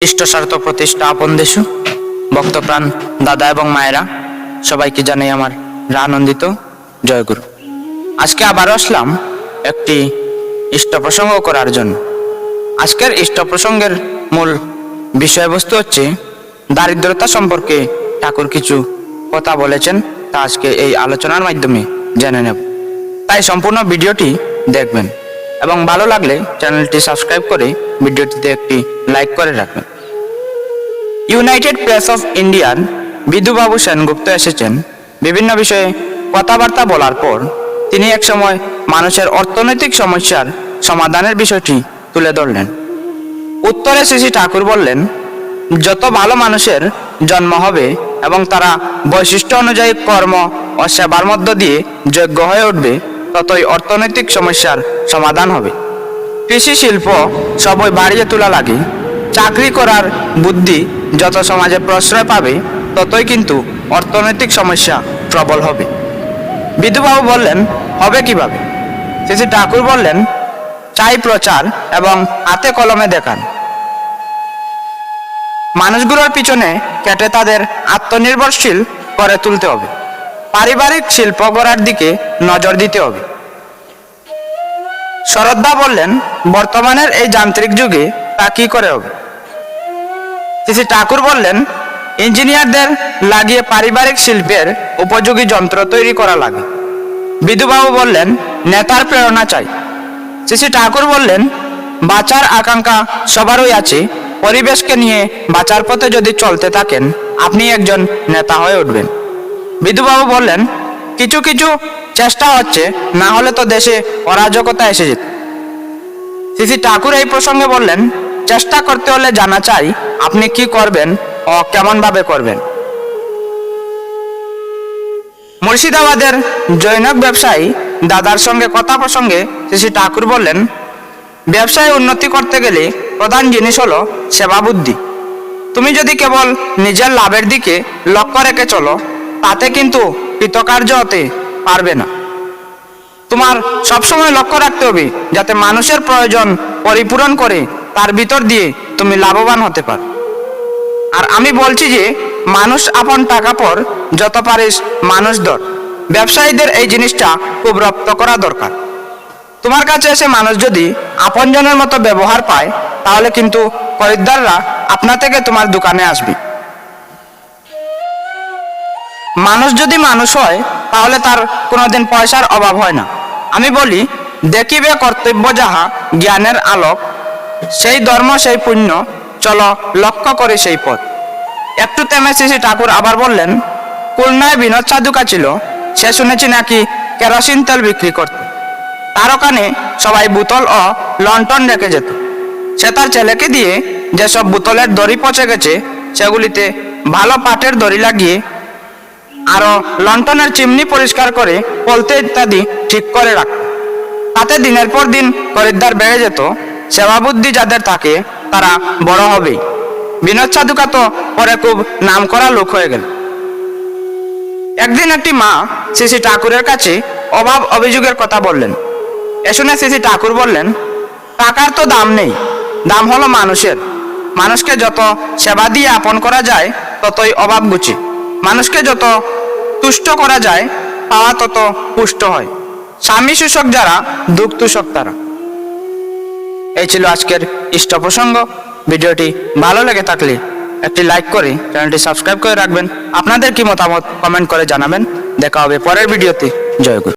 ইষ্টস্বার্থ প্রতিষ্ঠা আপন দেশু ভক্তপ্রাণ দাদা এবং মায়েরা সবাইকে জানাই আমার আনন্দিত জয়গুরু। আজকে আবারও আসলাম একটি ইষ্ট প্রসঙ্গ করার জন্য। আজকের ইষ্ট প্রসঙ্গের মূল বিষয়বস্তু হচ্ছে দারিদ্রতা সম্পর্কে ঠাকুর কিছু কথা বলেছেন, তা আজকে এই আলোচনার মাধ্যমে জেনে নেব। তাই সম্পূর্ণ ভিডিওটি দেখবেন এবং ভালো লাগলে চ্যানেলটি সাবস্ক্রাইব করে ভিডিওটিতে একটি লাইক করে রাখবেন। ইউনাইটেড প্রেস অফ ইন্ডিয়ার বিধুবাবু সেনগুপ্ত এসেছেন বিভিন্ন বিষয়ে কথাবার্তা বলার পর তিনি একসময় মানুষের অর্থনৈতিক সমস্যার সমাধানের বিষয়টি তুলে ধরলেন। উত্তরে শ্রী ঠাকুর বললেন, যত ভালো মানুষের জন্ম হবে এবং তারা বৈশিষ্ট্য অনুযায়ী কর্ম ও সেবার মধ্য দিয়ে যোগ্য হয়ে উঠবে, ততই অর্থনৈতিক সমস্যার সমাধান হবে। কৃষি শিল্প সবই বাড়িয়ে তোলা লাগে। চাকরি করার বুদ্ধি যত সমাজে প্রশ্রয় পাবে, ততই কিন্তু অর্থনৈতিক সমস্যা প্রবল হবে। বিধুবাবু বললেন, হবে কিভাবে? শ্রী ঠাকুর বললেন, চাই প্রচার এবং হাতে কলমে দেখান। মানুষগুলোর পিছনে কেটে তাদের আত্মনির্ভরশীল করে তুলতে হবে। পারিবারিক শিল্প গড়ার দিকে নজর দিতে হবে। শরৎদা বললেন, বর্তমানের এই যান্ত্রিক যুগে তা কি করে হবে? শ্রী ঠাকুর বললেন, ইঞ্জিনিয়ারদের লাগিয়ে পারিবারিক শিল্পের উপযোগী যন্ত্র তৈরি করা লাগে। বিধুবাবু বললেন, নেতার প্রেরণা চাই। শ্রী ঠাকুর বললেন, বাঁচার আকাঙ্ক্ষা সবারই আছে। পরিবেশকে নিয়ে বাঁচার পথে যদি চলতে থাকেন, আপনি একজন নেতা হয়ে উঠবেন। বিধুবাবু বললেন, কিছু কিছু চেষ্টা হচ্ছে, না হলে তো দেশে অরাজকতা এসে যেত। শ্রী ঠাকুর এই প্রসঙ্গে বললেন, চেষ্টা করতে হলে জানা চাই আপনি কি করবেন ও কেমন ভাবে করবেন। মুর্শিদাবাদের জৈনক ব্যবসায়ী দাদার সঙ্গে কথা প্রসঙ্গে শ্রী ঠাকুর বললেন, ব্যবসায় উন্নতি করতে গেলে প্রধান জিনিস হলো সেবা বুদ্ধি। তুমি যদি কেবল নিজের লাভের দিকে লক্ষ্য রেখে চলো, তাতে কিন্তু কৃতকার্য হতে পারবে না। তোমার সবসময় লক্ষ্য রাখতে হবে যাতে মানুষের প্রয়োজন পরিপূরণ করে তার ভিতর দিয়ে তুমি লাভবান হতে পারো। আর আমি বলছি যে, মানুষ আপন টাকা পর, যত পারিস মানুষ ধর। ব্যবসায়ীদের এই জিনিসটা খুব রপ্ত করা দরকার। তোমার কাছে এসে মানুষ যদি আপনজনের মতো ব্যবহার পায়, তাহলে কিন্তু খরিদ্দাররা আপনা থেকে তোমার দোকানে আসবে। মানুষ যদি মানুষ হয়, তাহলে তার কোনোদিন পয়সার অভাব হয় না। আমি বলি, দেখিবে কর্তব্য যাহা জ্ঞানের আলোক, সেই ধর্ম সেই পুণ্য, চলো লক্ষ্য করে সেই পথ। একটু থেমে শ্রী ঠাকুর আবার বললেন, খুলনায় বিনোদ সাধুকা ছিল, সে শুনেছি নাকি কেরোসিন তেল বিক্রি করত। তার ওখানে সবাই বোতল ও লন্ঠন রেখে যেত। সে তার ছেলেকে দিয়ে যেসব বোতলের দড়ি পচে গেছে, সেগুলিতে ভালো পাটের দড়ি লাগিয়ে আরো লন্ঠনের চিমনি পরিষ্কার করে পলতে ইত্যাদি ঠিক করে রাখত। তাতে দিনের পর দিন খরিদ্দার বেড়ে যেত। সেবা বুদ্ধি যাদের থাকে তারা বড় হবেই। বিনোদ সাধুকা তো পরে খুব নাম করা লোক হয়ে গেল। একদিন একটি মা শ্রী ঠাকুরের কাছে অভাব অভিযোগের কথা বললেন। এ শুনে শ্রী ঠাকুর বললেন, টাকার তো দাম নেই, দাম হলো মানুষের। মানুষকে যত সেবা দিয়ে আপন করা যায়, ততই অভাব ঘুচে। মানুষকে যত তুষ্ট করা যায়, পাওয়া তত পুষ্ট হয়। স্বামী শোষক যারা, দুঃখ তুষক তারা। এই ছিল আজকের ইষ্ট প্রসঙ্গ। ভিডিওটি ভালো লেগে থাকলে একটি লাইক করে চ্যানেলটি সাবস্ক্রাইব করে রাখবেন। আপনাদের কি মতামত কমেন্ট করে জানাবেন। দেখা হবে পরের ভিডিওতে। জয় গুরু।